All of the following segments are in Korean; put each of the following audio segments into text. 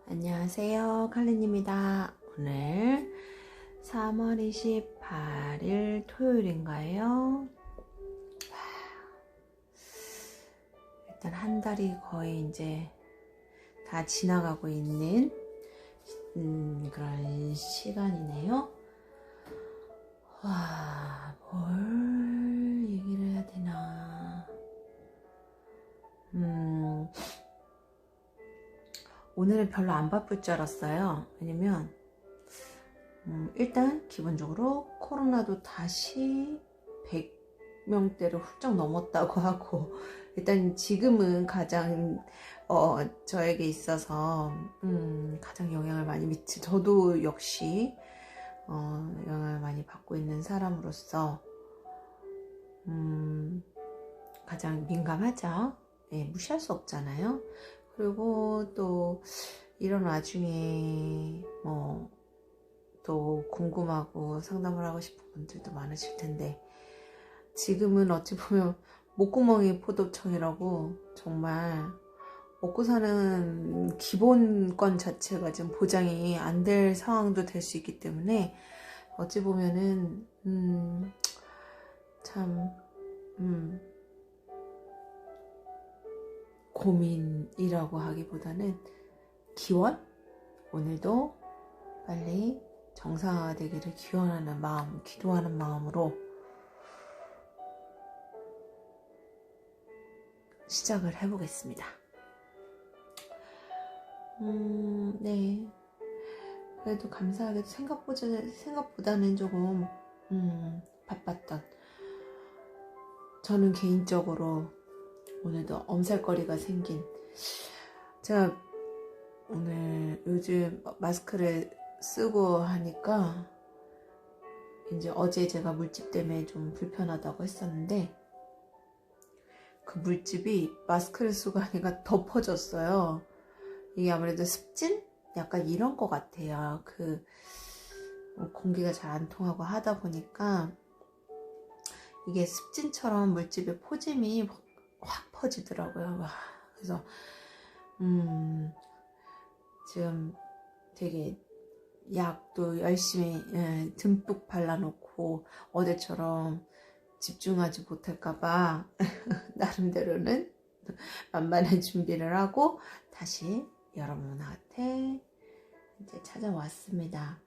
안녕하세요, 칼린입니다. 오늘 3월 28일 토요일인가요? 일단 한 달이 거의 이제 다 지나가고 있는 그런 시간이네요. 뭘 얘기를 해야 되나. 오늘은 별로 안 바쁠 줄 알았어요. 왜냐면 일단 기본적으로 코로나도 다시 100명대를 훌쩍 넘었다고 하고, 일단 지금은 가장 저에게 있어서 가장 영향을 많이 미치, 저도 역시 영향을 많이 받고 있는 사람으로서 가장 민감하죠. 네, 무시할 수 없잖아요. 그리고 또 이런 와중에 또 궁금하고 상담을 하고 싶은 분들도 많으실 텐데, 지금은 어찌 보면 목구멍이 포도청이라고, 정말 먹고 사는 기본권 자체가 지금 보장이 안 될 상황도 될 수 있기 때문에, 어찌 보면은 참 고민이라고 하기보다는 기원? 오늘도 빨리 정상화되기를 기원하는 마음, 기도하는 마음으로 시작을 해보겠습니다. 네. 그래도 감사하게도 생각보다는 조금 바빴던, 저는 개인적으로 오늘도 엄살거리가 생긴, 제가 오늘 요즘 마스크를 쓰고 하니까 이제 어제 제가 물집 때문에 좀 불편하다고 했었는데, 그 물집이 마스크를 쓰고 하니까 덮어졌어요. 이게 아무래도 습진? 약간 이런 것 같아요. 공기가 잘 안 통하고 하다 보니까 이게 습진처럼 물집의 포짐이 확 퍼지더라고요. 그래서 지금 되게 약도 열심히 듬뿍 발라놓고 어제처럼 집중하지 못할까봐 나름대로는 만반의 준비를 하고 다시 여러분한테 이제 찾아왔습니다.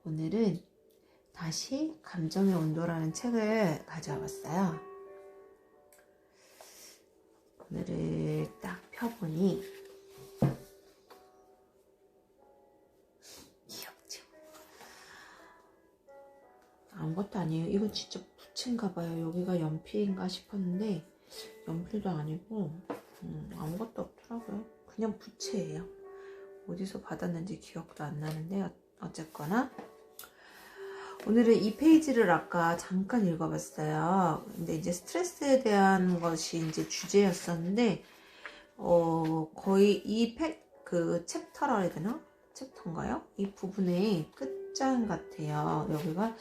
오늘은 다시 감정의 온도라는 책을 가져와 봤어요. 오늘을 딱 펴보니 귀엽죠? 아무것도 아니에요. 이건 진짜 부채인가봐요. 여기가 연필인가 싶었는데 연필도 아니고 아무것도 없더라고요. 그냥 부채예요. 어디서 받았는지 기억도 안 나는데 어쨌거나 오늘은 이 페이지를 아까 잠깐 읽어봤어요. 근데 이제 스트레스에 대한 것이 이제 주제였었는데, 거의 그 챕터라 해야 되나? 챕터인가요? 이 부분의 끝장 같아요. 여기가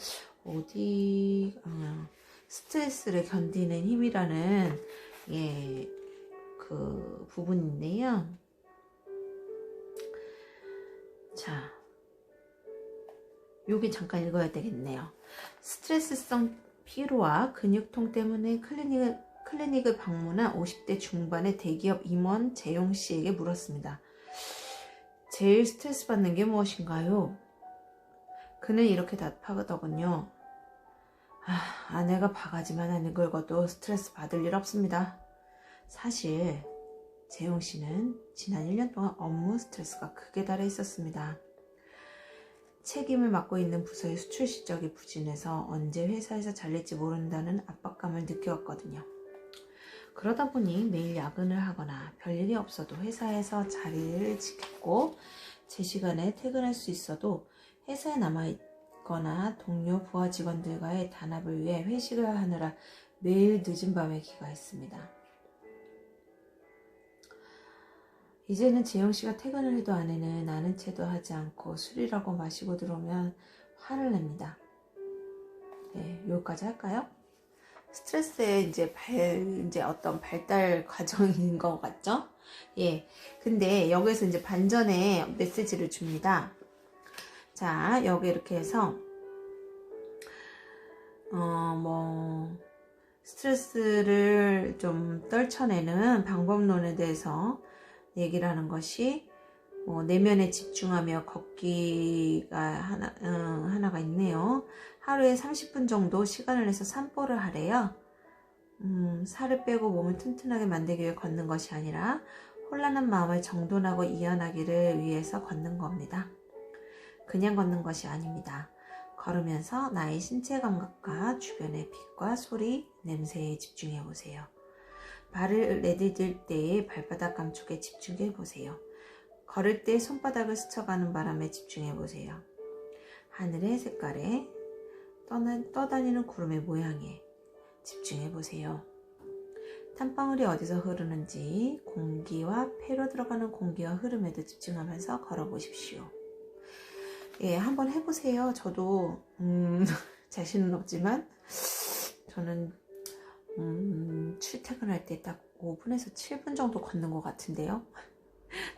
스트레스를 견디는 힘이라는 그 부분인데요. 자, 여기 잠깐 읽어야 되겠네요. 스트레스성 피로와 근육통 때문에 클리닉을 방문한 50대 중반의 대기업 임원 재용 씨에게 물었습니다. 제일 스트레스 받는 게 무엇인가요? 그는 이렇게 답하더군요. 아내가 바가지만 안 긁어도 스트레스 받을 일 없습니다. 사실 재용 씨는 지난 1년 동안 업무 스트레스가 극에 달해 있었습니다. 책임을 맡고 있는 부서의 수출 실적이 부진해서 언제 회사에서 잘릴지 모른다는 압박감을 느껴왔거든요. 그러다 보니 매일 야근을 하거나 별일이 없어도 회사에서 자리를 지켰고, 제 시간에 퇴근할 수 있어도 회사에 남아있거나 동료 부하 직원들과의 단합을 위해 회식을 하느라 매일 늦은 밤에 귀가했습니다. 이제는 재영씨가 퇴근을 해도 아내는 아는 체도 하지 않고 술이라고 마시고 들어오면 화를 냅니다. 네, 여기까지 할까요? 스트레스의 이제 어떤 발달 과정인 것 같죠? 예. 근데 여기서 이제 반전의 메시지를 줍니다. 자, 여기 이렇게 해서, 스트레스를 좀 떨쳐내는 방법론에 대해서 얘기를 하는 것이, 내면에 집중하며 걷기가 하나가 있네요. 하루에 30분 정도 시간을 내서 산보를 하래요. 살을 빼고 몸을 튼튼하게 만들기 위해 걷는 것이 아니라 혼란한 마음을 정돈하고 이완하기를 위해서 걷는 겁니다. 그냥 걷는 것이 아닙니다. 걸으면서 나의 신체 감각과 주변의 빛과 소리, 냄새에 집중해 보세요. 발을 내디딜 때의 발바닥 감촉에 집중해 보세요. 걸을 때 손바닥을 스쳐가는 바람에 집중해 보세요. 하늘의 색깔에 떠다니는 구름의 모양에 집중해 보세요. 땀방울이 어디서 흐르는지 공기와 폐로 들어가는 공기와 흐름에도 집중하면서 걸어보십시오. 예, 한번 해보세요. 저도 자신은 없지만 저는 출퇴근할 때 딱 5분에서 7분 정도 걷는 것 같은데요.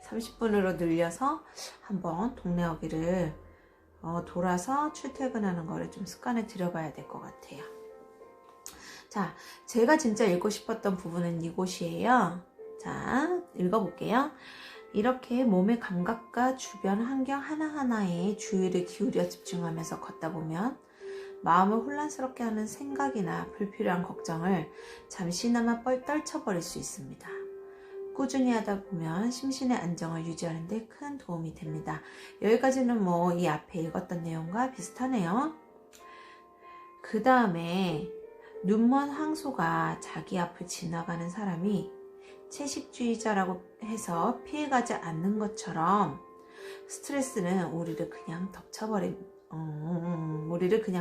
30분으로 늘려서 한번 동네 어귀를 돌아서 출퇴근하는 거를 좀 습관에 들여봐야 될 것 같아요. 자, 제가 진짜 읽고 싶었던 부분은 이곳이에요. 자, 읽어볼게요. 이렇게 몸의 감각과 주변 환경 하나하나에 주의를 기울여 집중하면서 걷다 보면 마음을 혼란스럽게 하는 생각이나 불필요한 걱정을 잠시나마 떨쳐버릴 수 있습니다. 꾸준히 하다 보면 심신의 안정을 유지하는 데 큰 도움이 됩니다. 여기까지는 이 앞에 읽었던 내용과 비슷하네요. 그 다음에 눈먼 황소가 자기 앞을 지나가는 사람이 채식주의자라고 해서 피해가지 않는 것처럼 스트레스는 우리를 그냥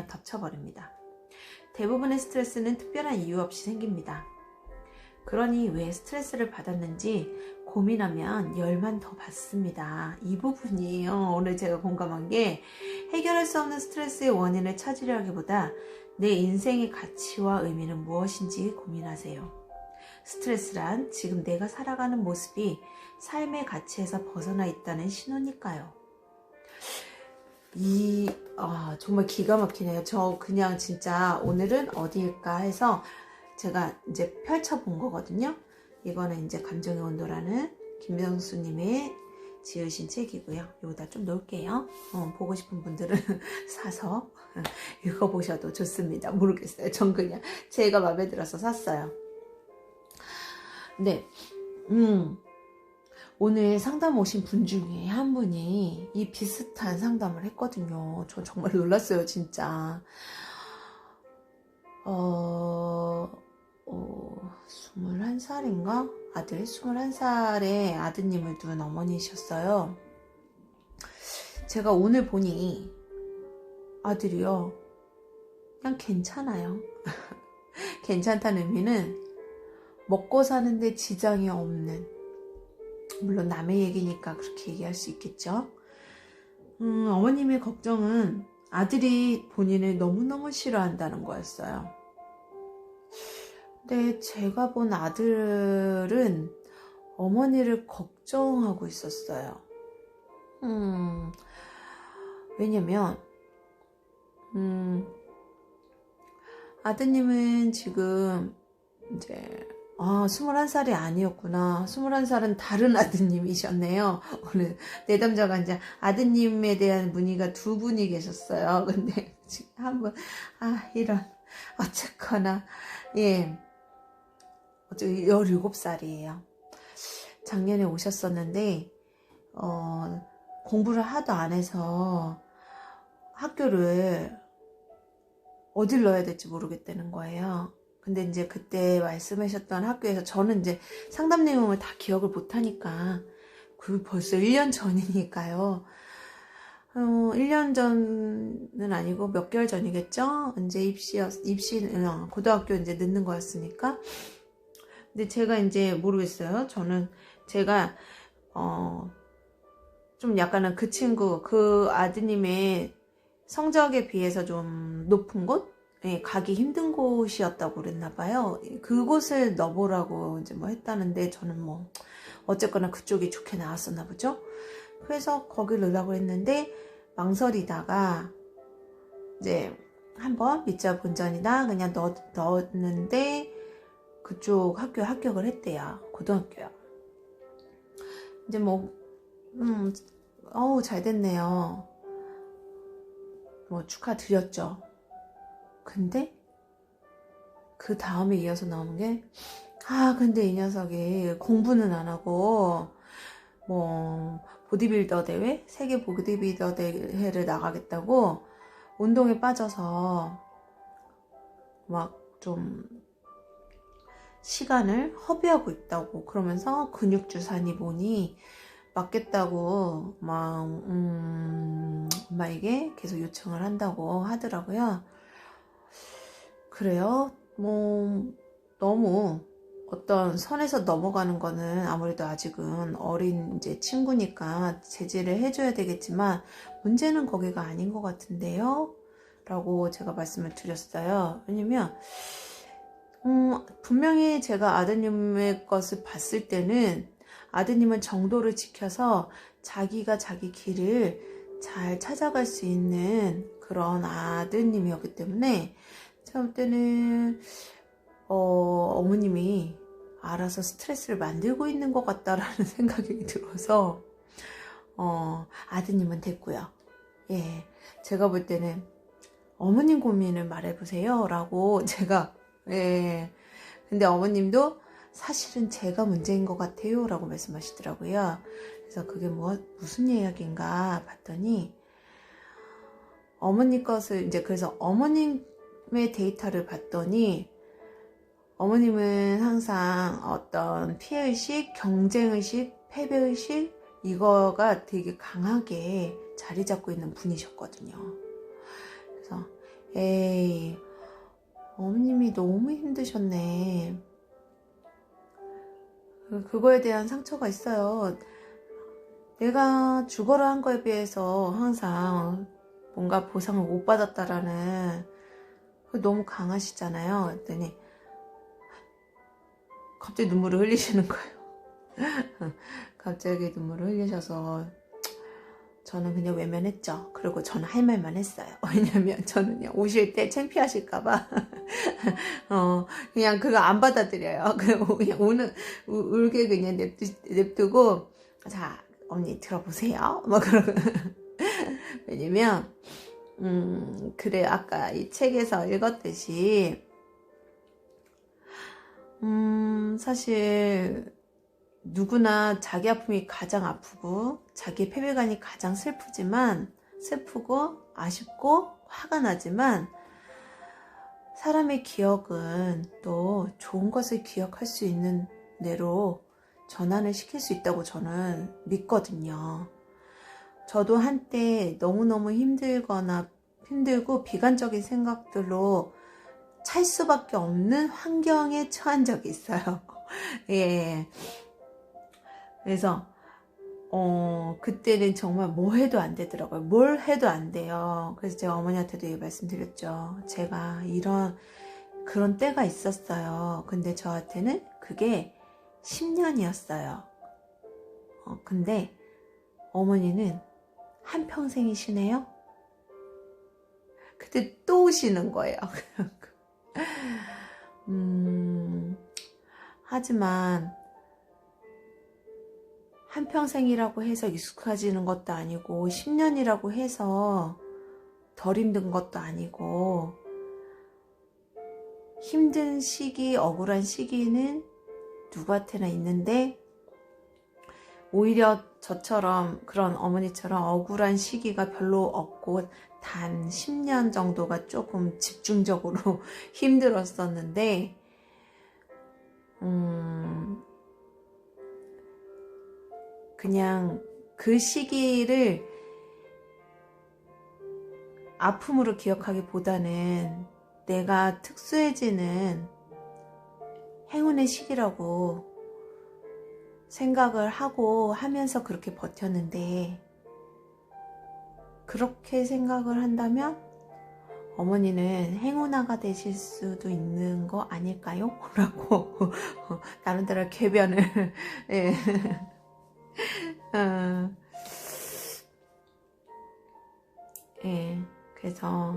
덮쳐버립니다. 대부분의 스트레스는 특별한 이유 없이 생깁니다. 그러니 왜 스트레스를 받았는지 고민하면 열만 더 받습니다. 이 부분이에요. 오늘 제가 공감한 게 해결할 수 없는 스트레스의 원인을 찾으려 하기보다 내 인생의 가치와 의미는 무엇인지 고민하세요. 스트레스란 지금 내가 살아가는 모습이 삶의 가치에서 벗어나 있다는 신호니까요. 정말 기가 막히네요. 저 그냥 진짜 오늘은 어디일까 해서 제가 이제 펼쳐본 거거든요. 이거는 이제 감정의 온도라는 김병수님의 지으신 책이고요. 여기다 좀 놓을게요. 보고 싶은 분들은 사서 읽어보셔도 좋습니다. 모르겠어요. 전 그냥 제가 마음에 들어서 샀어요. 네, 오늘 상담 오신 분 중에 한 분이 이 비슷한 상담을 했거든요. 저 정말 놀랐어요, 진짜. 21살인가? 21살의 아드님을 둔 어머니셨어요. 제가 오늘 보니 아들이요, 그냥 괜찮아요. 괜찮다는 의미는 먹고 사는데 지장이 없는, 물론 남의 얘기니까 그렇게 얘기할 수 있겠죠. 어머님의 걱정은 아들이 본인을 너무너무 싫어한다는 거였어요. 근데 제가 본 아들은 어머니를 걱정하고 있었어요. 왜냐면 아드님은 지금 이제 21살이 아니었구나. 21살은 다른 아드님이셨네요. 오늘 내담자가 이제 아드님에 대한 문의가 2분이 계셨어요. 근데 지금 한 분, 이런. 어쨌거나, 예. 17살이에요. 작년에 오셨었는데, 공부를 하도 안 해서 학교를 어딜 넣어야 될지 모르겠다는 거예요. 근데 이제 그때 말씀하셨던 학교에서 저는 이제 상담 내용을 다 기억을 못하니까 그 벌써 1년 전이니까요. 1년 전은 아니고 몇 개월 전이겠죠? 이제 고등학교 이제 늦는 거였으니까. 근데 제가 이제 모르겠어요. 저는 제가 좀 약간은 그 아드님의 성적에 비해서 좀 높은 곳? 예, 가기 힘든 곳이었다고 그랬나 봐요. 그곳을 넣어보라고 이제 뭐 했다는데 저는 뭐 어쨌거나 그쪽이 좋게 나왔었나 보죠. 그래서 거기를 넣으려고 했는데 망설이다가 이제 한번 믿자 본전이다 그냥 넣었는데 그쪽 학교에 합격을 했대요. 고등학교요. 이제 뭐 어우 잘 됐네요. 뭐 축하드렸죠. 근데 그 다음에 이어서 나오는 게 근데 이 녀석이 공부는 안 하고 뭐 보디빌더 대회? 세계 보디빌더 대회를 나가겠다고 운동에 빠져서 막 좀 시간을 허비하고 있다고 그러면서 근육주사니 보니 맞겠다고 막 엄마에게 계속 요청을 한다고 하더라고요. 그래요? 뭐 너무 어떤 선에서 넘어가는 거는 아무래도 아직은 어린 이제 친구니까 제지를 해줘야 되겠지만 문제는 거기가 아닌 것 같은데요? 라고 제가 말씀을 드렸어요. 왜냐면 분명히 제가 아드님의 것을 봤을 때는 아드님은 정도를 지켜서 자기가 자기 길을 잘 찾아갈 수 있는 그런 아드님이었기 때문에 제가 볼 때는 어머님이 알아서 스트레스를 만들고 있는 것 같다라는 생각이 들어서 아드님은 됐고요. 예, 제가 볼 때는 어머님 고민을 말해보세요 라고 제가 근데 어머님도 사실은 제가 문제인 것 같아요 라고 말씀하시더라고요. 그래서 그게 무슨 이야기인가 봤더니 어머님 것을 이제 그래서 어머님의 데이터를 봤더니 어머님은 항상 어떤 피해의식, 경쟁의식, 패배의식 이거가 되게 강하게 자리 잡고 있는 분이셨거든요. 그래서 에이 어머님이 너무 힘드셨네. 그거에 대한 상처가 있어요. 내가 죽어라 한 거에 비해서 항상 뭔가 보상을 못 받았다라는 너무 강하시잖아요. 그랬더니 갑자기 눈물을 흘리시는 거예요. 갑자기 눈물을 흘리셔서 저는 그냥 외면했죠. 그리고 저는 할 말만 했어요. 왜냐면 저는요, 오실 때 창피하실까봐, 그냥 그거 안 받아들여요. 그냥 울게 그냥 냅두고, 자, 언니 들어보세요. 뭐 그러고. 왜냐면, 그래, 아까 이 책에서 읽었듯이, 사실, 누구나 자기 아픔이 가장 아프고 자기 패배감이 가장 슬프고 아쉽고 화가 나지만 사람의 기억은 또 좋은 것을 기억할 수 있는 대로 전환을 시킬 수 있다고 저는 믿거든요. 저도 한때 너무너무 힘들고 비관적인 생각들로 찰 수밖에 없는 환경에 처한 적이 있어요. 예. 그래서 그때는 정말 뭐 해도 안 되더라고요. 뭘 해도 안 돼요. 그래서 제가 어머니한테도 말씀드렸죠. 제가 그런 때가 있었어요. 근데 저한테는 그게 10년이었어요. 근데 어머니는 한평생이시네요. 그때 또 오시는 거예요. 하지만 한평생이라고 해서 익숙해지는 것도 아니고 10년이라고 해서 덜 힘든 것도 아니고 힘든 시기, 억울한 시기는 누구한테나 있는데 오히려 저처럼 그런 어머니처럼 억울한 시기가 별로 없고 단 10년 정도가 조금 집중적으로 힘들었었는데 그냥 그 시기를 아픔으로 기억하기보다는 내가 특수해지는 행운의 시기라고 생각을 하고 하면서 그렇게 버텼는데 그렇게 생각을 한다면 어머니는 행운아가 되실 수도 있는 거 아닐까요? 라고 나름대로 궤변을 예. 예. 그래서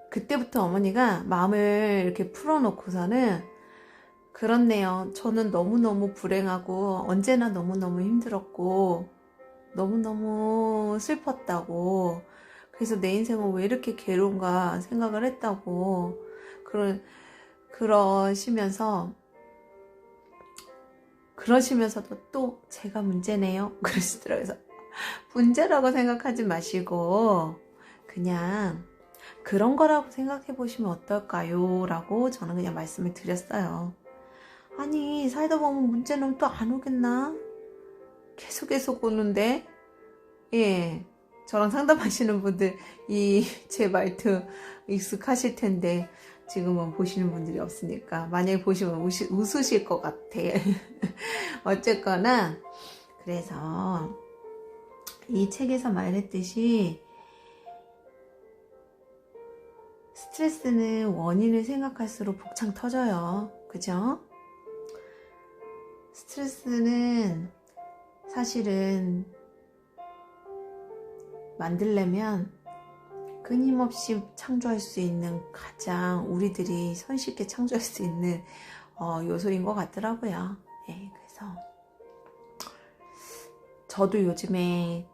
그때부터 어머니가 마음을 이렇게 풀어놓고서는 그렇네요. 저는 너무너무 불행하고 언제나 너무너무 힘들었고 너무너무 슬펐다고, 그래서 내 인생은 왜 이렇게 괴로운가 생각을 했다고 그러시면서도 또 제가 문제네요 그러시더라고요. 그래서 문제라고 생각하지 마시고 그냥 그런 거라고 생각해 보시면 어떨까요? 라고 저는 그냥 말씀을 드렸어요. 아니 살다 보면 문제는 또 안 오겠나? 계속 오는데. 예, 저랑 상담하시는 분들 제 말투 익숙하실 텐데 지금은 보시는 분들이 없으니까 만약에 보시면 웃으실 것 같아. 어쨌거나 그래서 이 책에서 말했듯이 스트레스는 원인을 생각할수록 복창 터져요. 그죠? 스트레스는 사실은 만들려면 끊임없이 창조할 수 있는, 가장 우리들이 손쉽게 창조할 수 있는 요소인 것 같더라고요. 예, 그래서 저도 요즘에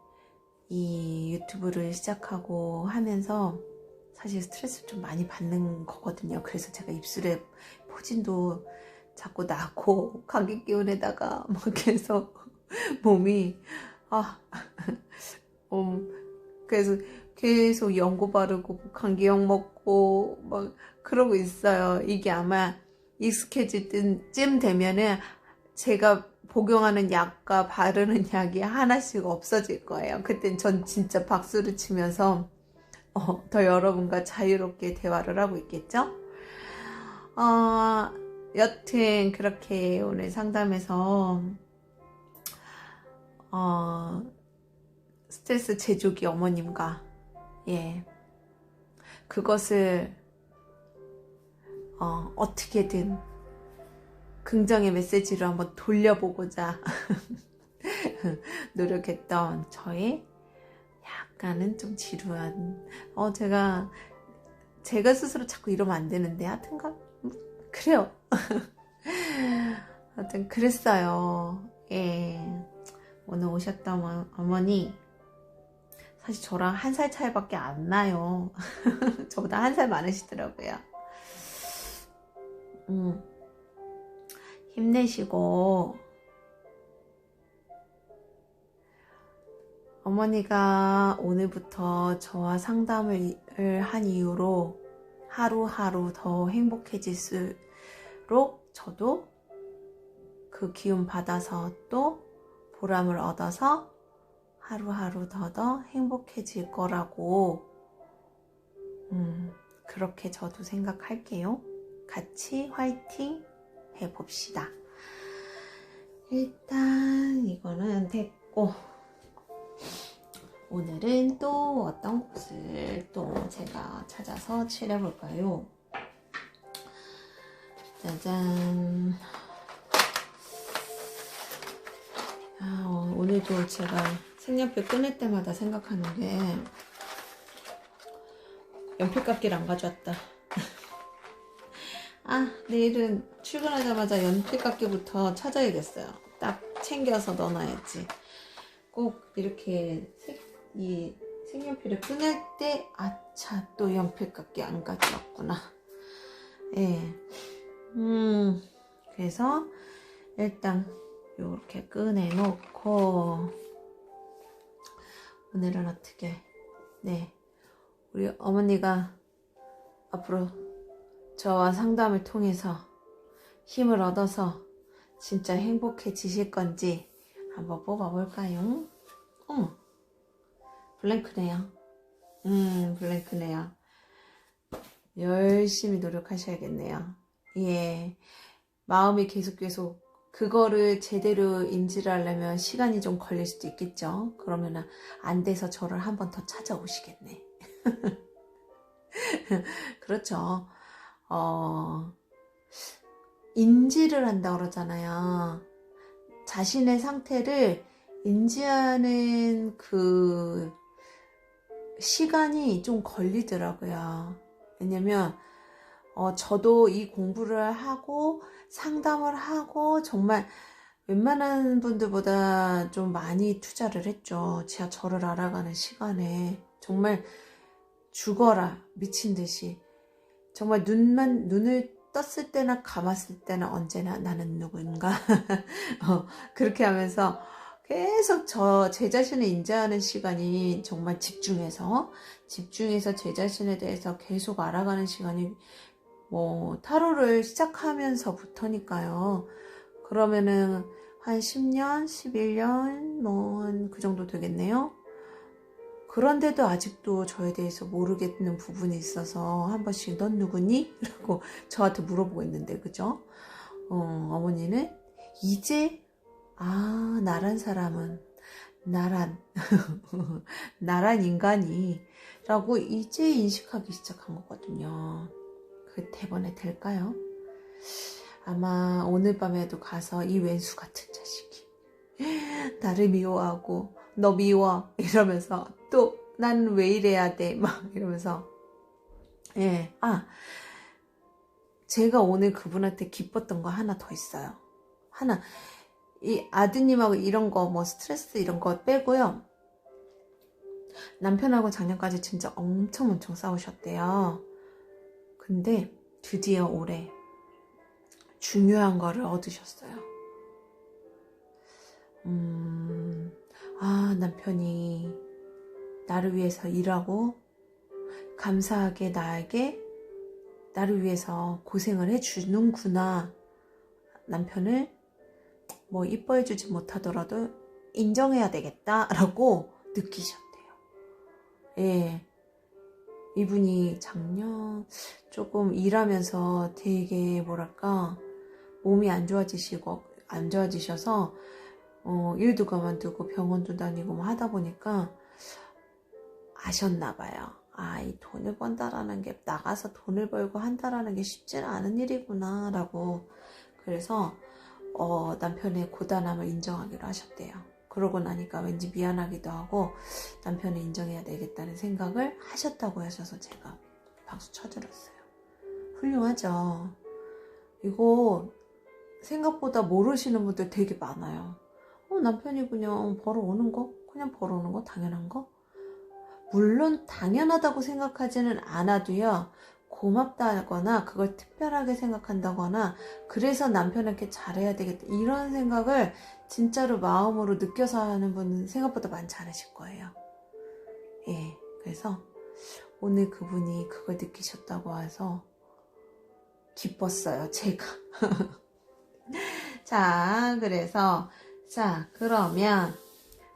이 유튜브를 시작하고 하면서 사실 스트레스를 좀 많이 받는 거거든요. 그래서 제가 입술에 포진도 자꾸 나고 감기 기운에다가 막 계속 몸이 그래서 계속 연고 바르고 감기약 먹고 막 그러고 있어요. 이게 아마 익숙해질 때쯤 되면은 제가 복용하는 약과 바르는 약이 하나씩 없어질 거예요. 그땐 전 진짜 박수를 치면서 더 여러분과 자유롭게 대화를 하고 있겠죠? 여튼 그렇게 오늘 상담에서 스트레스 제조기 어머님과 그것을 어떻게든 긍정의 메시지로 한번 돌려보고자 노력했던 저의 약간은 좀 지루한 제가 스스로 자꾸 이러면 안 되는데 하여튼가 그래요. 하여튼 그랬어요. 오늘 오셨던 어머니 사실 저랑 1살 차이밖에 안 나요. 저보다 1살 많으시더라고요. 힘내시고, 어머니가 오늘부터 저와 상담을 한 이후로 하루하루 더 행복해질수록 저도 그 기운 받아서 또 보람을 얻어서 하루하루 더 행복해질 거라고 그렇게 저도 생각할게요. 같이 화이팅 해봅시다. 일단 이거는 됐고, 오늘은 또 어떤 곳을 또 제가 찾아서 칠해볼까요? 짜잔. 오늘도 제가 색연필 꺼낼 때마다 생각하는 게 연필깎이를 안 가져왔다. 내일은 출근하자마자 연필깎이부터 찾아야겠어요. 딱 챙겨서 넣어놔야지. 꼭 이렇게 이 색연필을 꺼낼 때 아차, 또 연필깎이 안 가져왔구나. 그래서 일단 이렇게 꺼내놓고, 오늘은 어떻게 우리 어머니가 앞으로 저와 상담을 통해서 힘을 얻어서 진짜 행복해지실 건지 한번 뽑아볼까요? 블랭크네요. 블랭크네요. 열심히 노력하셔야겠네요. 마음이 계속 그거를 제대로 인지를 하려면 시간이 좀 걸릴 수도 있겠죠. 그러면은 안 돼서 저를 한 번 더 찾아오시겠네. 그렇죠. 인지를 한다 그러잖아요. 자신의 상태를 인지하는 그 시간이 좀 걸리더라고요. 왜냐면 저도 이 공부를 하고 상담을 하고 정말 웬만한 분들보다 좀 많이 투자를 했죠. 제가 저를 알아가는 시간에 정말 죽어라 미친 듯이 정말 눈을 떴을 때나 감았을 때나 언제나 나는 누군가 그렇게 하면서 계속 제 자신을 인지하는 시간이 정말 집중해서 제 자신에 대해서 계속 알아가는 시간이 뭐 타로를 시작하면서부터니까요. 그러면은 한 10년, 11년 뭐 그 정도 되겠네요. 그런데도 아직도 저에 대해서 모르겠는 부분이 있어서 한 번씩 넌 누구니? 라고 저한테 물어보고 있는데 그죠? 어머니는 이제 나란 사람은 나란 나란 인간이 라고 이제 인식하기 시작한 거거든요. 그 대번에 될까요? 아마 오늘 밤에도 가서 이 왼수 같은 자식이 나를 미워하고 너 미워 이러면서 또 난 왜 이래야 돼 막 이러면서 제가 오늘 그분한테 기뻤던 거 하나 더 있어요. 이 아드님하고 이런 거 뭐 스트레스 이런 거 빼고요. 남편하고 작년까지 진짜 엄청 싸우셨대요. 근데 드디어 올해 중요한 거를 얻으셨어요. 남편이 나를 위해서 일하고 감사하게 나를 위해서 고생을 해주는구나. 남편을 뭐 이뻐해주지 못하더라도 인정해야 되겠다라고 느끼셨대요. 예. 이분이 작년 조금 일하면서 되게 뭐랄까 몸이 안 좋아지셔서 일도 그만두고 병원도 다니고 뭐 하다 보니까 아셨나봐요. 이 돈을 번다라는 게 나가서 돈을 벌고 한다라는 게 쉽지는 않은 일이구나 라고. 그래서 남편의 고단함을 인정하기로 하셨대요. 그러고 나니까 왠지 미안하기도 하고 남편을 인정해야 되겠다는 생각을 하셨다고 하셔서 제가 박수 쳐드렸어요. 훌륭하죠. 이거 생각보다 모르시는 분들 되게 많아요. 남편이 그냥 벌어오는 거? 그냥 벌어오는 거? 당연한 거? 물론 당연하다고 생각하지는 않아도요. 고맙다거나 그걸 특별하게 생각한다거나 그래서 남편에게 잘해야 되겠다 이런 생각을 진짜로 마음으로 느껴서 하는 분은 생각보다 많지 않으실 거예요. 예, 그래서 오늘 그분이 그걸 느끼셨다고 해서 기뻤어요, 제가. 자, 그러면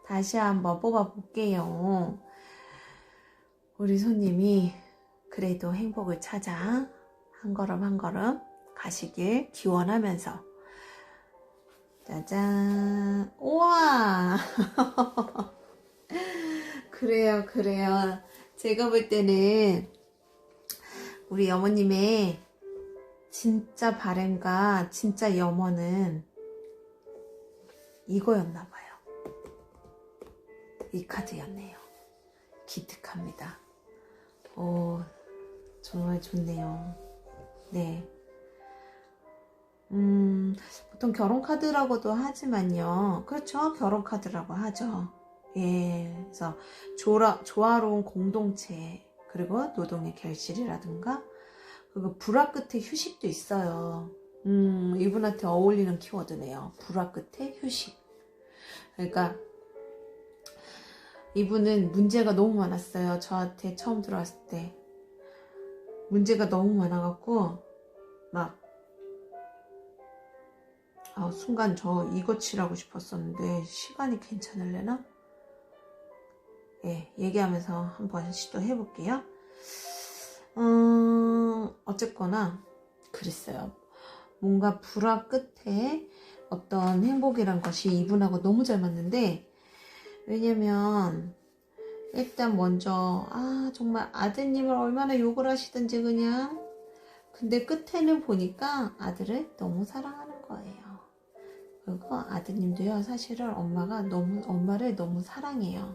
다시 한번 뽑아볼게요. 우리 손님이 그래도 행복을 찾아 한 걸음 한 걸음 가시길 기원하면서 짜잔. 우와. 그래요. 제가 볼 때는 우리 어머님의 진짜 바램과 진짜 염원은 이거였나 봐요. 이 카드였네요. 기특합니다. 정말 좋네요. 네. 보통 결혼 카드라고도 하지만요. 그렇죠. 결혼 카드라고 하죠. 예. 그래서 조화로운 공동체, 그리고 노동의 결실이라든가, 그리고 불화 끝에 휴식도 있어요. 이분한테 어울리는 키워드네요. 불화 끝에 휴식. 그러니까, 이분은 문제가 너무 많았어요. 저한테 처음 들어왔을 때. 문제가 너무 많아갖고, 순간 저 이거 칠하고 싶었었는데, 시간이 괜찮을래나? 예, 얘기하면서 한번 시도해볼게요. 어쨌거나, 그랬어요. 뭔가 불화 끝에 어떤 행복이란 것이 이분하고 너무 잘 맞는데, 왜냐면 일단 먼저 정말 아드님을 얼마나 욕을 하시든지 그냥, 근데 끝에는 보니까 아들을 너무 사랑하는 거예요. 그리고 아드님도요, 사실은 엄마를 너무 사랑해요.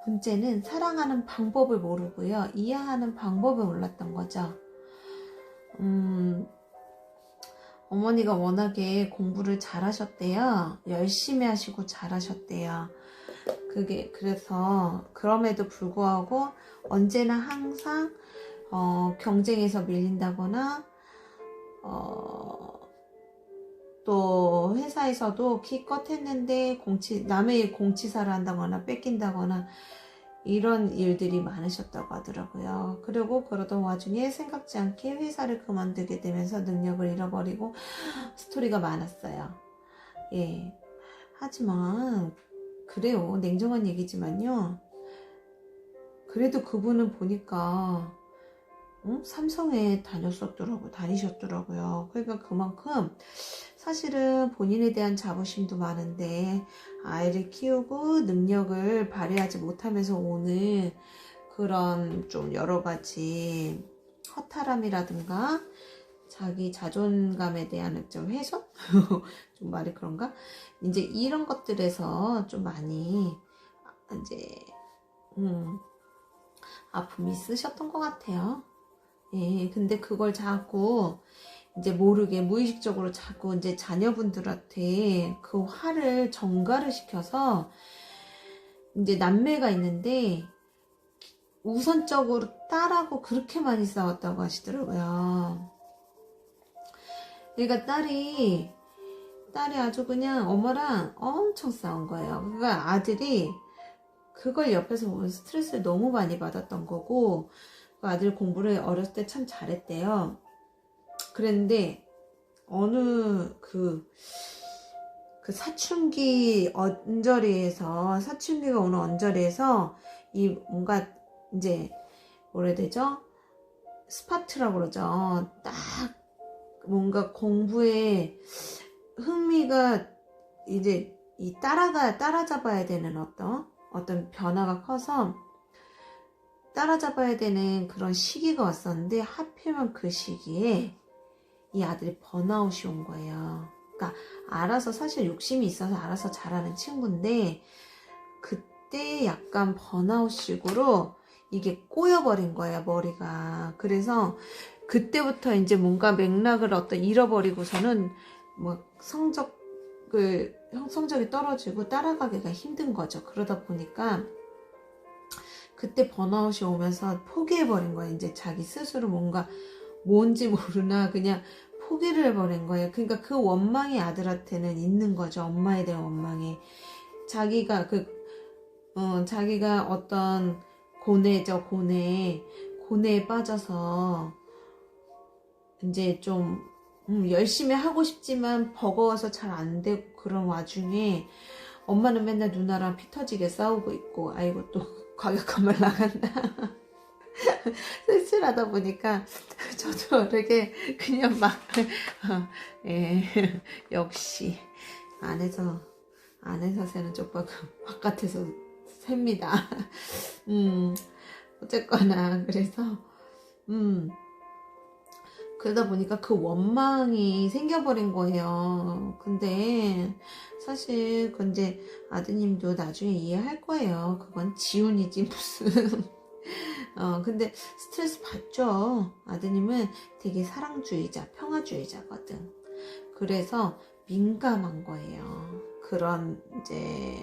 문제는 사랑하는 방법을 모르고요, 이해하는 방법을 몰랐던 거죠. 어머니가 워낙에 공부를 잘하셨대요. 열심히 하시고 잘하셨대요. 그래서 그럼에도 불구하고 언제나 항상 경쟁에서 밀린다거나 또 회사에서도 기껏 했는데 남의 공치사를 한다거나 뺏긴다거나 이런 일들이 많으셨다고 하더라고요. 그리고 그러던 와중에 생각지 않게 회사를 그만두게 되면서 능력을 잃어버리고 스토리가 많았어요. 예. 하지만 그래요. 냉정한 얘기지만요. 그래도 그분은 보니까 삼성에 다니셨더라고요. 그러니까 그만큼 사실은 본인에 대한 자부심도 많은데 아이를 키우고 능력을 발휘하지 못하면서 오는 그런 좀 여러 가지 허탈함이라든가 자기 자존감에 대한 좀 훼손? 좀 말이 그런가? 이제 이런 것들에서 좀 많이 이제 아픔이 있으셨던 것 같아요. 예, 근데 그걸 자꾸 이제 모르게 무의식적으로 자꾸 이제 자녀분들한테 그 화를 전가를 시켜서 이제 남매가 있는데 우선적으로 딸하고 그렇게 많이 싸웠다고 하시더라고요. 그러니까 딸이 아주 그냥 엄마랑 엄청 싸운 거예요. 그러니까 아들이 그걸 옆에서 보면서 스트레스를 너무 많이 받았던 거고, 그 아들 공부를 어렸을 때 참 잘했대요. 그랬는데 어느 그 사춘기가 오는 언저리에서 이 뭔가 이제 뭐라 해야 되죠? 스파트라고 그러죠. 딱 뭔가 공부에 흥미가 이제 따라잡아야 되는 어떤 변화가 커서 따라잡아야 되는 그런 시기가 왔었는데, 하필이면 그 시기에 이 아들이 번아웃이 온 거예요. 그러니까 알아서, 사실 욕심이 있어서 알아서 잘하는 친구인데 그때 약간 번아웃식으로 이게 꼬여버린 거예요, 머리가. 그래서 그때부터 이제 뭔가 맥락을 잃어버리고서는 뭐 성적이 떨어지고 따라가기가 힘든 거죠. 그러다 보니까 그때 번아웃이 오면서 포기해버린 거예요. 이제 자기 스스로 뭔지 모르나 그냥 포기를 해버린 거예요. 그러니까 그 원망이 아들한테는 있는 거죠. 엄마에 대한 원망이. 자기가 어떤 고뇌에 빠져서 이제 좀 열심히 하고 싶지만 버거워서 잘 안 되고, 그런 와중에 엄마는 맨날 누나랑 피 터지게 싸우고 있고, 아이고 또 과격한 말 나간다. 쓸쓸하다 보니까 저도 모르게 그냥 예, 역시 안에서 새는 쪽박은 바깥에서 셉니다. 어쨌거나 그래서 그러다 보니까 그 원망이 생겨버린 거예요. 근데 사실 이제 아드님도 나중에 이해할 거예요. 그건 지운이지 무슨. 근데 스트레스 받죠. 아드님은 되게 사랑주의자, 평화주의자거든. 그래서 민감한 거예요. 그런 이제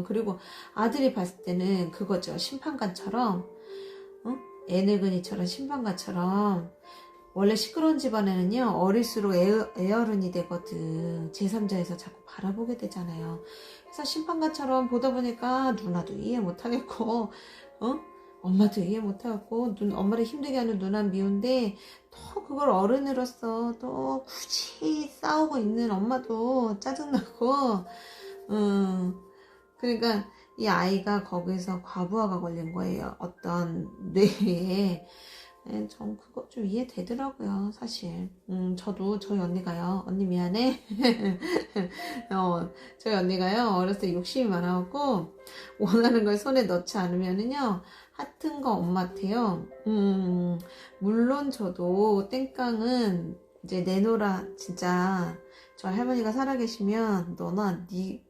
그리고 아들이 봤을 때는 그거죠. 심판관처럼, 애늙은이처럼 심판관처럼. 원래 시끄러운 집안에는요, 어릴수록 애어른이 되거든. 제3자에서 자꾸 바라보게 되잖아요. 그래서 심판관처럼 보다 보니까 누나도 이해 못하겠고, 엄마도 이해 못하겠고, 엄마를 힘들게 하는 누나 미운데, 또 그걸 어른으로서 또 굳이 싸우고 있는 엄마도 짜증나고, 그러니까 이 아이가 거기서 과부하가 걸린 거예요. 어떤 뇌에. 네, 전 그거 좀 이해되더라고요, 사실. 저도 저희 언니가요. 언니 미안해. 저희 언니가요. 어렸을 때 욕심이 많아갖고 원하는 걸 손에 넣지 않으면은요. 하튼 거 엄마한테요. 물론 저도 땡깡은 이제 내놓으라 진짜 저희 할머니가 살아계시면 너나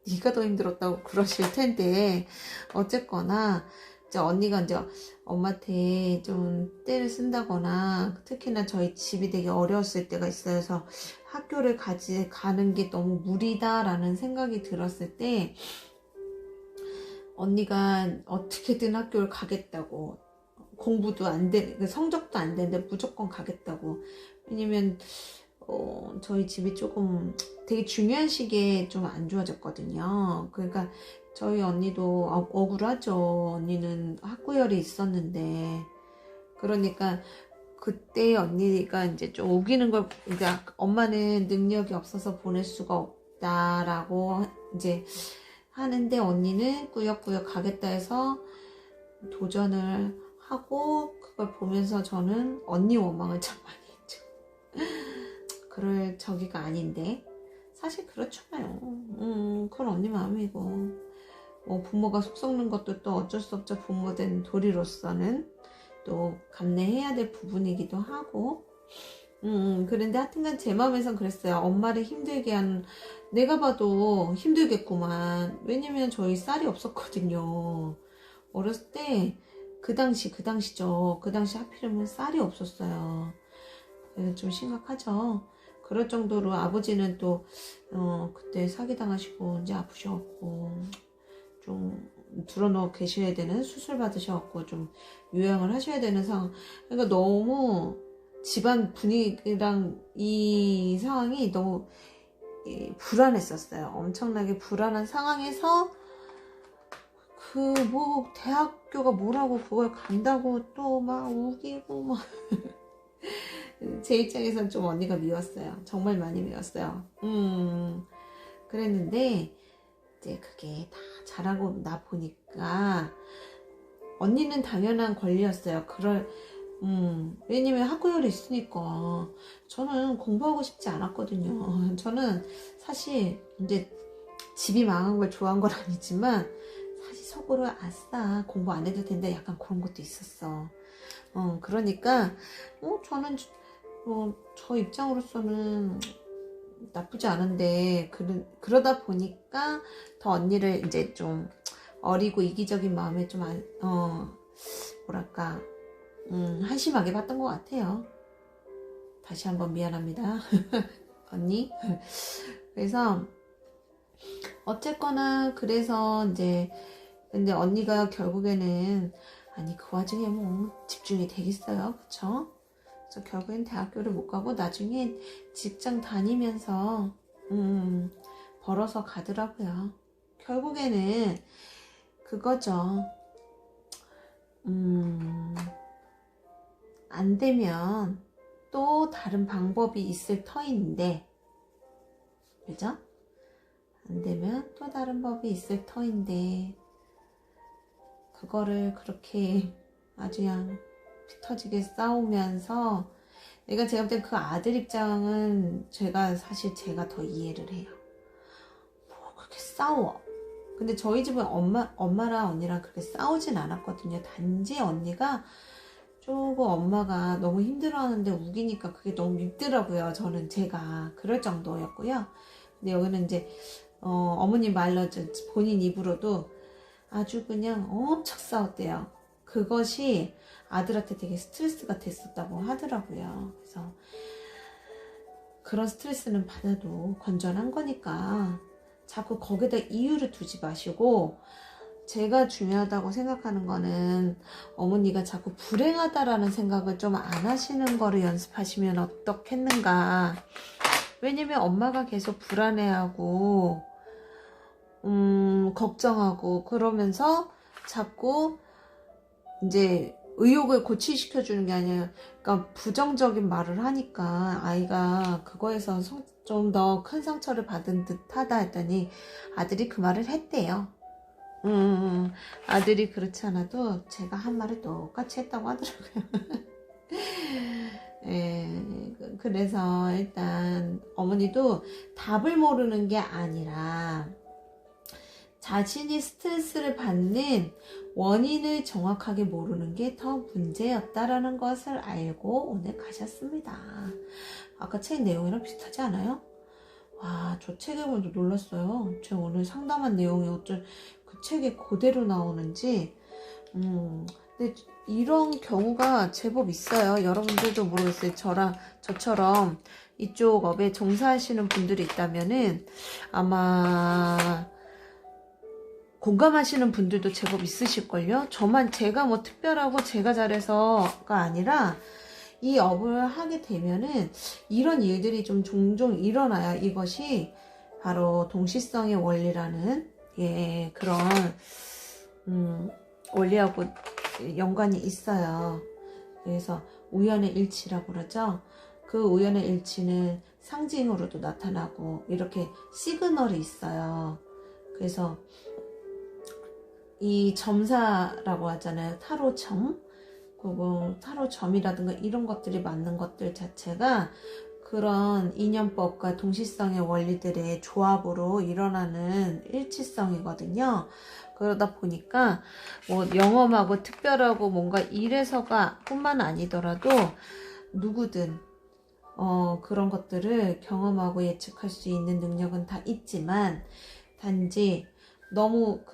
네가 더 힘들었다고 그러실 텐데 어쨌거나 이제 언니가 이제 엄마한테 좀 떼를 쓴다거나 특히나 저희 집이 되게 어려웠을 때가 있어요. 그래서 학교를 가는 게 너무 무리다라는 생각이 들었을 때 언니가 어떻게든 학교를 가겠다고 공부도 안 돼, 성적도 안 되는데 무조건 가겠다고. 왜냐면 저희 집이 조금 되게 중요한 시기에 좀 안 좋아졌거든요. 그러니까 저희 언니도 억울하죠. 언니는 학구열이 있었는데. 그러니까 그때 언니가 이제 좀 우기는 걸, 그러니까 엄마는 능력이 없어서 보낼 수가 없다라고 이제 하는데 언니는 꾸역꾸역 가겠다 해서 도전을 하고 그걸 보면서 저는 언니 원망을 참 많이 했죠. 그럴 저기가 아닌데 사실 그렇잖아요. 그건 언니 마음이고 부모가 속 썩는 것도 또 어쩔 수 없죠. 부모된 도리로서는 또 감내해야 될 부분이기도 하고 그런데 하여튼간 제 마음에선 그랬어요. 엄마를 힘들게 한 내가 봐도 힘들겠구만. 왜냐면 저희 쌀이 없었거든요. 어렸을 때 그 당시죠. 그 당시 하필이면 쌀이 없었어요. 좀 심각하죠. 그럴 정도로 아버지는 또 그때 사기당하시고 이제 아프셔갖고 좀 들어놓고 계셔야 되는 수술 받으셔갖고 좀 요양을 하셔야 되는 상황. 그러니까 너무 집안 분위기랑 이 상황이 너무 불안했었어요. 엄청나게 불안한 상황에서 대학교가 뭐라고 그걸 간다고 또 막 우기고 막 제 입장에선 좀 언니가 미웠어요. 정말 많이 미웠어요. 그랬는데 이제 그게 다 잘하고 나 보니까 언니는 당연한 권리였어요. 왜냐면 학구열이 있으니까. 저는 공부하고 싶지 않았거든요. 저는 사실 이제 집이 망한 걸 좋아한 건 아니지만 사실 속으로 아싸 공부 안 해도 된다 약간 그런 것도 있었어. 그러니까 저는 저 입장으로서는 나쁘지 않은데 그러다 보니까 더 언니를 이제 좀 어리고 이기적인 마음에 좀 뭐랄까 한심하게 봤던 것 같아요. 다시 한번 미안합니다. 언니. 그래서 어쨌거나 그래서 이제 근데 언니가 결국에는 아니 그 와중에 뭐 집중이 되겠어요. 그쵸? 그래서 결국엔 대학교를 못 가고 나중에 직장 다니면서 벌어서 가더라고요. 결국에는 그거죠. 안 되면 또 다른 방법이 있을 터인데, 그죠? 안 되면 또 다른 법이 있을 터인데, 그거를 그렇게 아주 그냥 피 터지게 싸우면서, 제가 볼 땐 그 아들 입장은 사실 제가 더 이해를 해요. 뭐 그렇게 싸워. 근데 저희 집은 엄마랑 언니랑 그렇게 싸우진 않았거든요. 단지 언니가 조금 엄마가 너무 힘들어하는데 우기니까 그게 너무 밉더라고요. 제가 그럴 정도였고요. 근데 여기는 이제 어머님 말로 본인 입으로도 아주 그냥 엄청 싸웠대요. 그것이 아들한테 되게 스트레스가 됐었다고 하더라고요. 그래서 그런 스트레스는 받아도 건전한 거니까 자꾸 거기다 이유를 두지 마시고, 제가 중요하다고 생각하는 거는 어머니가 자꾸 불행하다라는 생각을 좀 안 하시는 거를 연습하시면 어떻겠는가. 왜냐면 엄마가 계속 불안해하고 걱정하고 그러면서 자꾸 이제 의욕을 고취시켜 주는 게 아니라, 그러니까 부정적인 말을 하니까 아이가 그거에서 좀 더 큰 상처를 받은 듯 하다 했더니 아들이 그 말을 했대요. 아들이 그렇지 않아도 제가 한 말을 똑같이 했다고 하더라고요. 그래서 일단 어머니도 답을 모르는 게 아니라 자신이 스트레스를 받는 원인을 정확하게 모르는 게 더 문제였다라는 것을 알고 오늘 가셨습니다. 아까 책 내용이랑 비슷하지 않아요? 와, 저 책을 보면서 놀랐어요. 제가 오늘 상담한 내용이 어쩔 그 책에 그대로 나오는지. 근데 이런 경우가 제법 있어요. 여러분들도 모르겠어요. 저처럼 이쪽 업에 종사하시는 분들이 있다면은 아마 공감하시는 분들도 제법 있으실걸요. 제가 뭐 특별하고 제가 잘해서가 아니라 이 업을 하게 되면은 이런 일들이 좀 종종 일어나요. 이것이 바로 동시성의 원리라는 그런 원리하고 연관이 있어요. 그래서 우연의 일치라고 그러죠. 그 우연의 일치는 상징으로도 나타나고 이렇게 시그널이 있어요. 그래서 이 점사라고 하잖아요. 타로점, 타로점이라든가 이런 것들이 맞는 것들 자체가 그런 인연법과 동시성의 원리들의 조합으로 일어나는 일치성이거든요. 그러다 보니까 뭐 영험하고 특별하고 뭔가 이래서가 뿐만 아니더라도 누구든 그런 것들을 경험하고 예측할 수 있는 능력은 다 있지만 단지 너무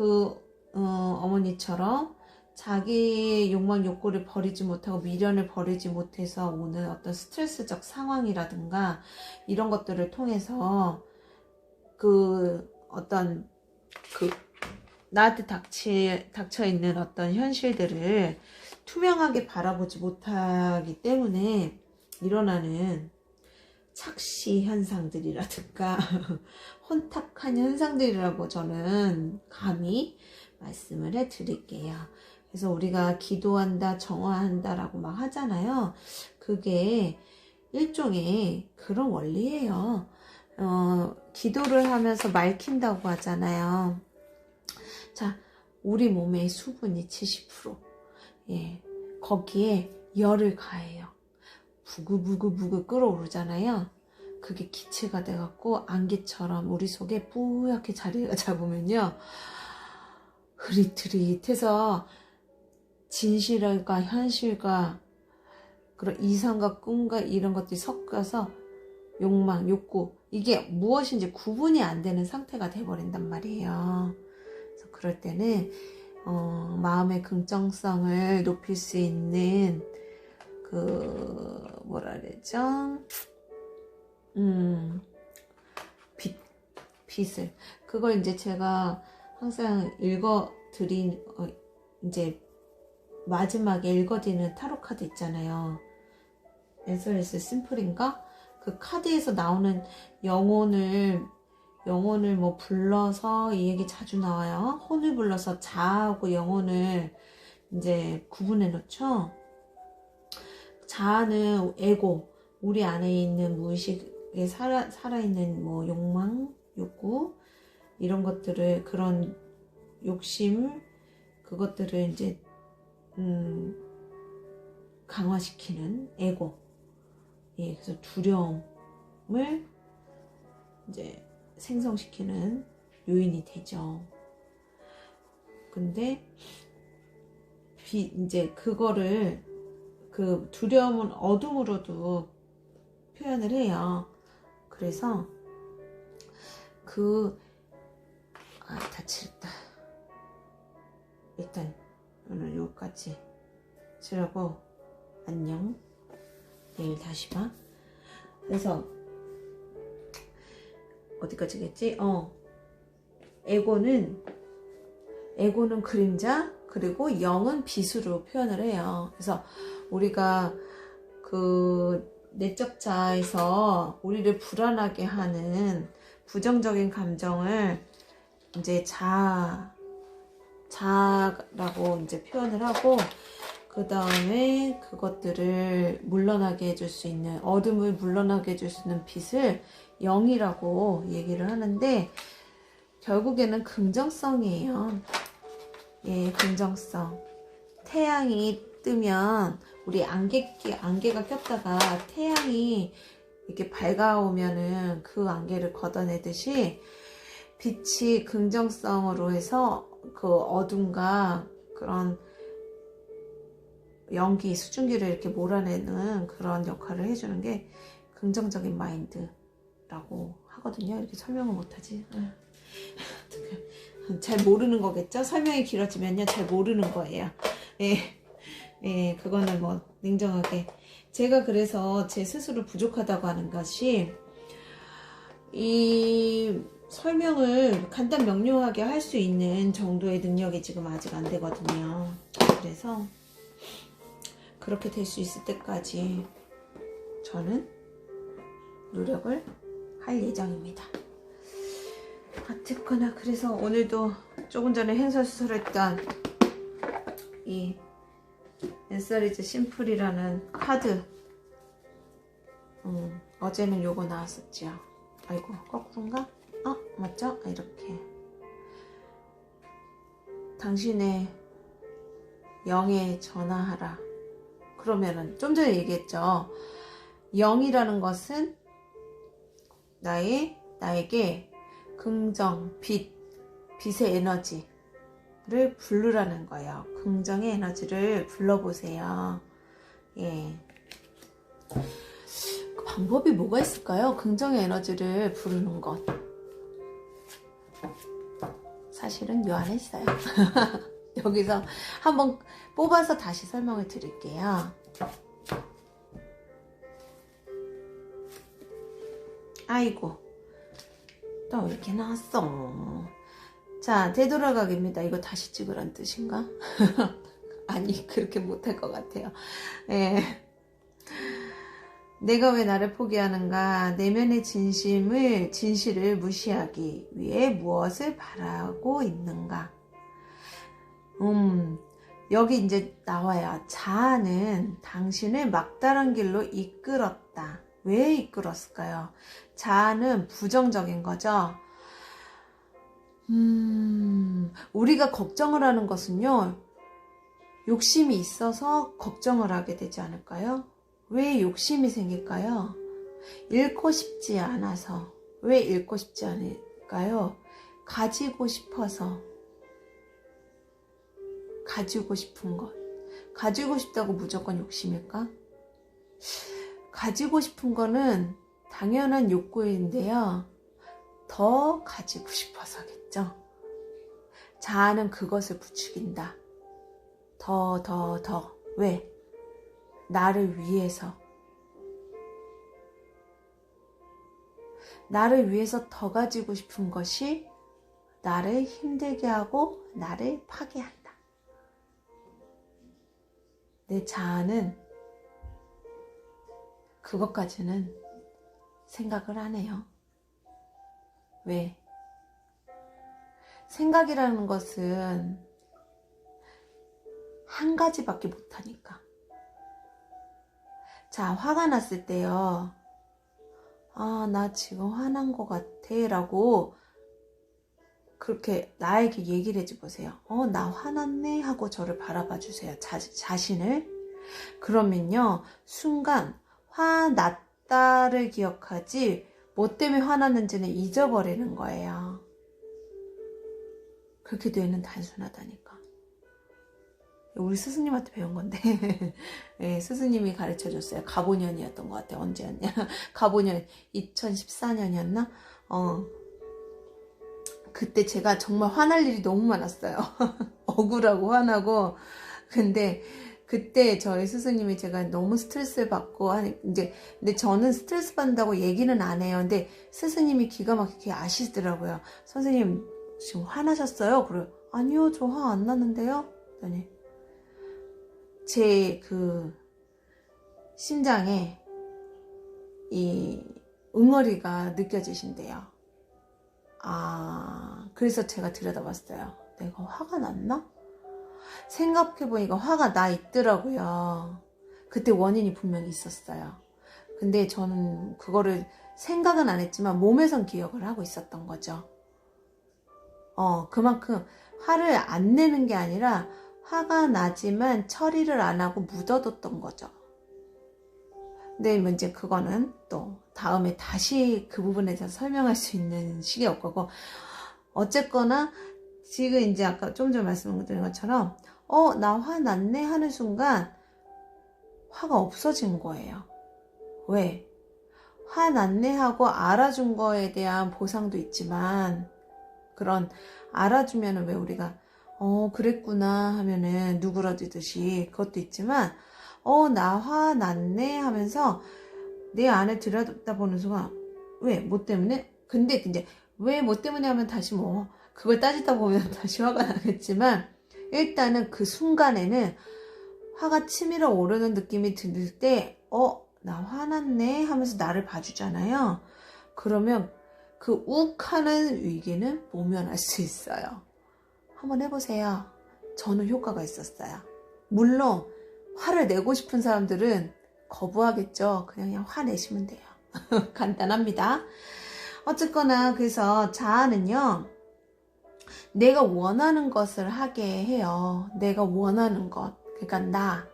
어머니처럼 자기의 욕망 욕구를 버리지 못하고 미련을 버리지 못해서 오는 어떤 스트레스적 상황이라든가 이런 것들을 통해서 나한테 닥쳐 있는 어떤 현실들을 투명하게 바라보지 못하기 때문에 일어나는 착시 현상들이라든가 혼탁한 현상들이라고 저는 감히 말씀을 해드릴게요. 그래서 우리가 기도한다, 정화한다 라고 막 하잖아요. 그게 일종의 그런 원리예요. 기도를 하면서 맑힌다고 하잖아요. 자, 우리 몸의 수분이 70%. 거기에 열을 가해요. 부글부글 끌어오르잖아요. 그게 기체가 돼갖고 안개처럼 우리 속에 뿌옇게 자리가 잡으면요. 흐릿흐릿해서 진실과 현실과 그런 이상과 꿈과 이런 것들이 섞여서 욕망, 욕구 이게 무엇인지 구분이 안 되는 상태가 돼버린단 말이에요. 그래서 그럴 때는 마음의 긍정성을 높일 수 있는 뭐라 그러죠? 빛을 그걸 이제 제가 항상 이제 마지막에 읽어드리는 타로 카드 있잖아요. SOS 심플인가? 그 카드에서 나오는 영혼을 뭐 불러서 이 얘기 자주 나와요. 혼을 불러서 자아하고 영혼을 이제 구분해 놓죠. 자아는 에고, 우리 안에 있는 무의식에 살아있는 뭐 욕망, 욕구 이런 것들을 그런 욕심 그것들을 이제 강화시키는 에고. 그래서 두려움을 이제 생성시키는 요인이 되죠. 근데 이제 그거를 그 두려움은 어둠으로도 표현을 해요. 그래서 다치겠다. 일단 오늘 여기까지 치라고 안녕. 내일 다시 봐. 그래서 어디까지겠지? 에고는 그림자 그리고 영은 빛으로 표현을 해요. 그래서 우리가 그 내적 자아에서 우리를 불안하게 하는 부정적인 감정을 이제 자아라고 이제 표현을 하고 그 다음에 그것들을 물러나게 해줄 수 있는 어둠을 물러나게 해줄 수 있는 빛을 영이라고 얘기를 하는데 결국에는 긍정성이에요. 긍정성. 태양이 뜨면 우리 안개가 꼈다가 태양이 이렇게 밝아오면은 그 안개를 걷어내듯이 빛이 긍정성으로 해서 그 어둠과 그런 연기, 수증기를 이렇게 몰아내는 그런 역할을 해주는 게 긍정적인 마인드라고 하거든요. 이렇게 설명을 못하지. 잘 모르는 거겠죠? 설명이 길어지면요, 잘 모르는 거예요. 예, 그거는 뭐 냉정하게. 제가 그래서 제 스스로 부족하다고 하는 것이 이 설명을 간단 명료하게 할 수 있는 정도의 능력이 지금 아직 안 되거든요. 그래서 그렇게 될 수 있을 때까지 저는 노력을 할 예정입니다. 어쨌거나 그래서 오늘도 조금 전에 행설수설했던 이 엔서리즈 심플이라는 카드, 어제는 요거 나왔었죠. 아이고, 거꾸로인가? 맞죠? 이렇게 당신의 영에 전화하라. 그러면은 좀 전에 얘기했죠. 영이라는 것은 나에게 긍정, 빛의 에너지를 부르라는 거예요. 긍정의 에너지를 불러보세요. 예. 그 방법이 뭐가 있을까요? 긍정의 에너지를 부르는 것. 사실은 요 안에 있어요. 여기서 한번 뽑아서 다시 설명을 드릴게요. 아이고, 또 왜 이렇게 나왔어? 자, 되돌아가기입니다. 이거 다시 찍으란 뜻인가? 아니, 그렇게 못할 것 같아요. 예. 내가 왜 나를 포기하는가? 내면의 진실을 무시하기 위해 무엇을 바라고 있는가? 여기 이제 나와요. 자아는 당신을 막다른 길로 이끌었다. 왜 이끌었을까요? 자아는 부정적인 거죠. 우리가 걱정을 하는 것은요, 욕심이 있어서 걱정을 하게 되지 않을까요? 왜 욕심이 생길까요? 잃고 싶지 않아서. 왜 잃고 싶지 않을까요? 가지고 싶어서. 가지고 싶은 것. 가지고 싶다고 무조건 욕심일까? 가지고 싶은 거는 당연한 욕구인데요. 더 가지고 싶어서겠죠. 자아는 그것을 부추긴다. 더. 왜? 나를 위해서. 나를 위해서 더 가지고 싶은 것이 나를 힘들게 하고 나를 파괴한다. 내 자아는 그것까지는 생각을 안 해요. 왜? 생각이라는 것은 한 가지밖에 못하니까. 자, 화가 났을 때요. 나 지금 화난 것 같아 라고 그렇게 나에게 얘기를 해줘보세요. 나 화났네 하고 저를 바라봐 주세요. 자신을. 그러면요, 순간 화났다를 기억하지 뭐 때문에 화났는지는 잊어버리는 거예요. 그렇게 되는 단순하다니까. 우리 스승님한테 배운 건데 네, 스승님이 가르쳐줬어요. 가보년이었던 것 같아요. 언제였냐? 가보년 2014년이었나? 그때 제가 정말 화날 일이 너무 많았어요. 억울하고 화나고. 근데 그때 저희 스승님이 제가 너무 스트레스를 받고 근데 저는 스트레스 받는다고 얘기는 안 해요. 근데 스승님이 기가 막히게 아시더라고요. 선생님 지금 화나셨어요? 그래요. 아니요, 저 화 안 났는데요. 그랬더니 제 그 심장에 이 응어리가 느껴지신대요. 그래서 제가 들여다봤어요. 내가 화가 났나? 생각해보니까 화가 나 있더라고요. 그때 원인이 분명히 있었어요. 근데 저는 그거를 생각은 안 했지만 몸에선 기억을 하고 있었던 거죠. 그만큼 화를 안 내는 게 아니라 화가 나지만 처리를 안 하고 묻어뒀던 거죠. 근데 이제 그거는 또 다음에 다시 그 부분에 대해서 설명할 수 있는 시기일 거고, 어쨌거나 지금 이제 아까 좀 전에 말씀드린 것처럼 나 화났네 하는 순간 화가 없어진 거예요. 왜? 화났네 하고 알아준 거에 대한 보상도 있지만, 그런 알아주면은 왜 우리가 그랬구나 하면은 누그러지듯이 그것도 있지만, 나 화났네 하면서 내 안에 들여다보는 순간, 왜? 뭐 때문에? 근데 이제 왜 뭐 때문에 하면 다시 뭐 그걸 따지다 보면 다시 화가 나겠지만, 일단은 그 순간에는 화가 치밀어 오르는 느낌이 들 때 나 화났네 하면서 나를 봐주잖아요. 그러면 그 욱하는 위기는 모면할 수 있어요. 한번 해보세요. 저는 효과가 있었어요. 물론 화를 내고 싶은 사람들은 거부하겠죠. 그냥 화내시면 돼요. 간단합니다. 어쨌거나 그래서 자아는요, 내가 원하는 것을 하게 해요. 내가 원하는 것, 그러니까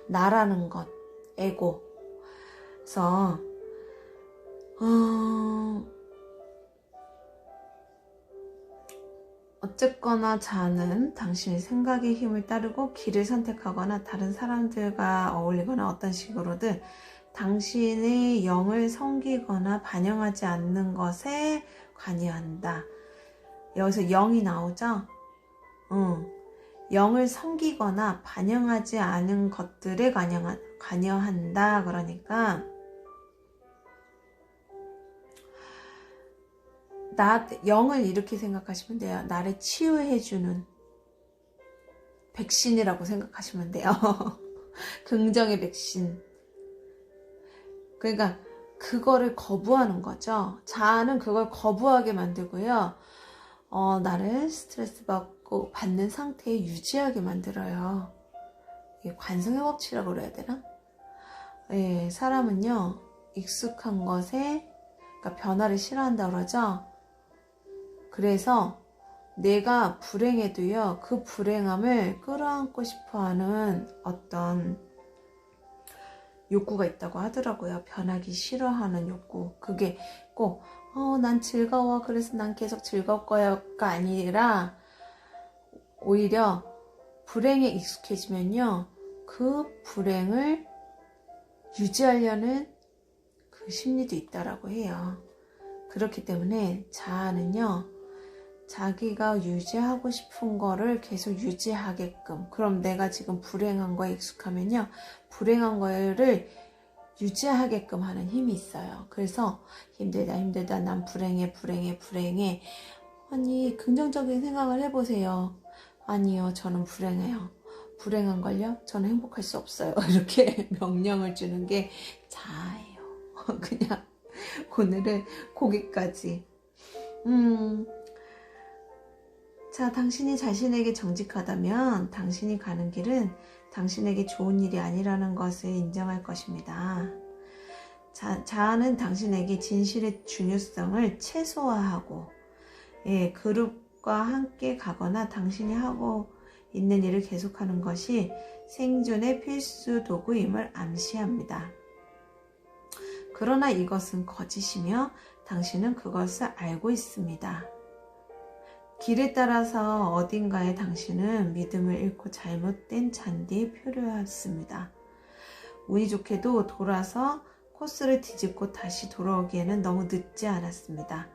나라는 것, 에고. 그래서 어쨌거나 자아는 당신의 생각의 힘을 따르고 길을 선택하거나 다른 사람들과 어울리거나 어떤 식으로든 당신의 영을 섬기거나 반영하지 않는 것에 관여한다. 여기서 영이 나오죠? 영을 섬기거나 반영하지 않은 것들에 관여한다. 그러니까 영을 이렇게 생각하시면 돼요. 나를 치유해주는 백신이라고 생각하시면 돼요. 긍정의 백신. 그러니까 그거를 거부하는 거죠. 자아는 그걸 거부하게 만들고요. 나를 스트레스 받는 상태에 유지하게 만들어요. 이게 관성의 법칙이라고 그래야 되나? 예, 사람은요, 익숙한 것에, 그러니까 변화를 싫어한다고 그러죠. 그래서 내가 불행해도요, 그 불행함을 끌어안고 싶어하는 어떤 욕구가 있다고 하더라고요. 변하기 싫어하는 욕구. 그게 꼭 난 즐거워, 그래서 난 계속 즐거울 거야가 아니라, 오히려 불행에 익숙해지면요, 그 불행을 유지하려는 그 심리도 있다라고 해요. 그렇기 때문에 자아는요, 자기가 유지하고 싶은 거를 계속 유지하게끔, 그럼 내가 지금 불행한 거에 익숙하면요, 불행한 거를 유지하게끔 하는 힘이 있어요. 그래서 힘들다 난 불행해. 아니, 긍정적인 생각을 해보세요. 아니요, 저는 불행해요. 불행한 걸요? 저는 행복할 수 없어요. 이렇게 명령을 주는 게 자아예요. 그냥 오늘은 거기까지. 자, 당신이 자신에게 정직하다면 당신이 가는 길은 당신에게 좋은 일이 아니라는 것을 인정할 것입니다. 자아는 당신에게 진실의 중요성을 최소화하고, 그룹과 함께 가거나 당신이 하고 있는 일을 계속하는 것이 생존의 필수 도구임을 암시합니다. 그러나 이것은 거짓이며 당신은 그것을 알고 있습니다. 길에 따라서 어딘가에 당신은 믿음을 잃고 잘못된 잔디에 표류했습니다. 운이 좋게도 돌아서 코스를 뒤집고 다시 돌아오기에는 너무 늦지 않았습니다.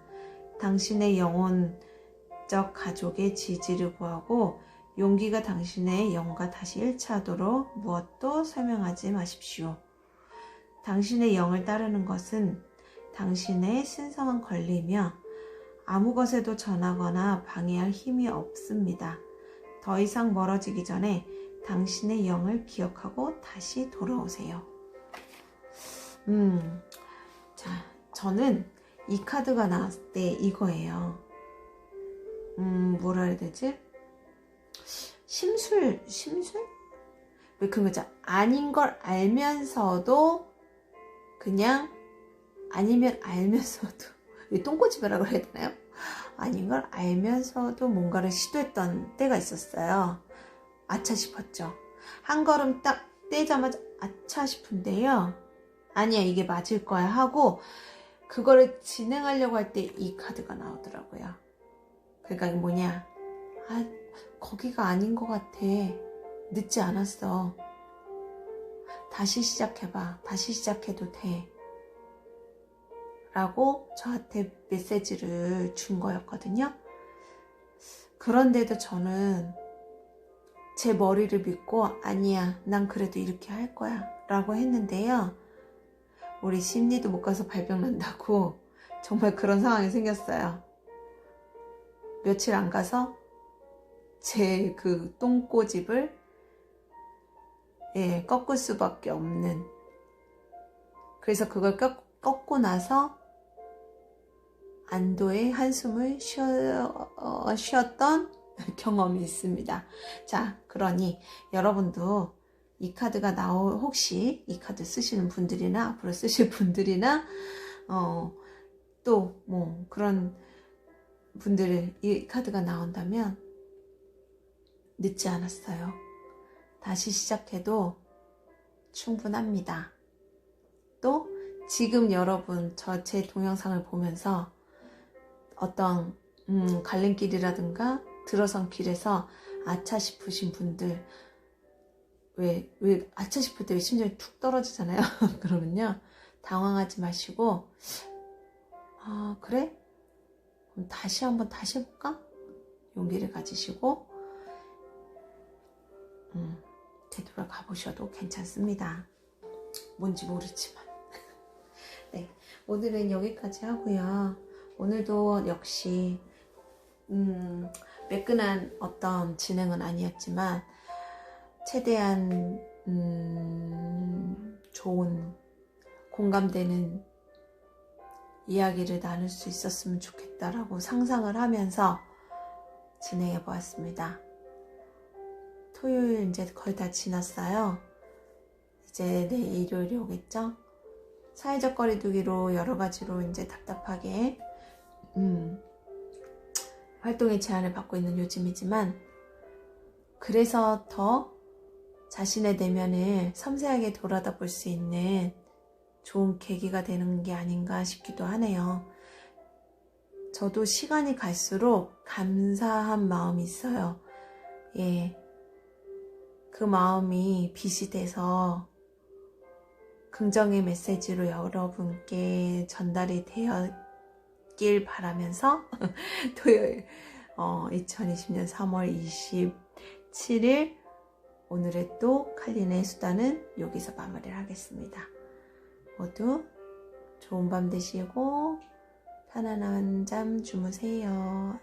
당신의 영혼적 가족의 지지를 구하고 용기가 당신의 영과 다시 일치하도록 무엇도 설명하지 마십시오. 당신의 영을 따르는 것은 당신의 신성한 권리이며 아무 것에도 전하거나 방해할 힘이 없습니다. 더 이상 멀어지기 전에 당신의 영을 기억하고 다시 돌아오세요. 자, 저는 이 카드가 나왔을 때 이거예요. 뭐라 해야 되지? 심술? 왜 그런 거죠? 아닌 걸 알면서도 그냥, 아니면 알면서도, 똥꼬집이라고 해야 되나요? 아닌 걸 알면서도 뭔가를 시도했던 때가 있었어요. 아차 싶었죠. 한 걸음 딱 떼자마자 아차 싶은데요. 아니야, 이게 맞을 거야 하고 그거를 진행하려고 할 때 이 카드가 나오더라고요. 그러니까 뭐냐, 아, 거기가 아닌 것 같아. 늦지 않았어. 다시 시작해봐. 다시 시작해도 돼. 라고 저한테 메시지를 준 거였거든요. 그런데도 저는 제 머리를 믿고 아니야, 난 그래도 이렇게 할 거야 라고 했는데요. 우리 심리도 못 가서 발병 난다고 정말 그런 상황이 생겼어요. 며칠 안 가서 제 그 똥꼬집을 꺾을 수밖에 없는, 그래서 그걸 꺾고 나서 안도의 한숨을 쉬었던 경험이 있습니다. 자, 그러니 여러분도 이 카드가 혹시 이 카드 쓰시는 분들이나 앞으로 쓰실 분들이나 또 뭐 그런 분들 이 카드가 나온다면 늦지 않았어요. 다시 시작해도 충분합니다. 또 지금 여러분 제 동영상을 보면서 어떤 갈림길이라든가 들어선 길에서 아차 싶으신 분들, 왜 아차 싶을 때 심장이 툭 떨어지잖아요. 그러면요, 당황하지 마시고 그래? 그럼 다시 해볼까? 용기를 가지시고 되돌아가 보셔도 괜찮습니다. 뭔지 모르지만. 네, 오늘은 여기까지 하고요. 오늘도 역시 매끈한 어떤 진행은 아니었지만 최대한 좋은 공감되는 이야기를 나눌 수 있었으면 좋겠다라고 상상을 하면서 진행해 보았습니다. 토요일 이제 거의 다 지났어요. 이제 내일 일요일이 오겠죠? 사회적 거리두기로 여러 가지로 이제 답답하게 활동의 제한을 받고 있는 요즘이지만, 그래서 더 자신의 내면을 섬세하게 돌아다 볼 수 있는 좋은 계기가 되는 게 아닌가 싶기도 하네요. 저도 시간이 갈수록 감사한 마음이 있어요. 그 마음이 빛이 돼서 긍정의 메시지로 여러분께 전달이 되었길 바라면서 토요일 2020년 3월 27일 오늘의 또 칼린의 수다는 여기서 마무리를 하겠습니다. 모두 좋은 밤 되시고 편안한 잠 주무세요.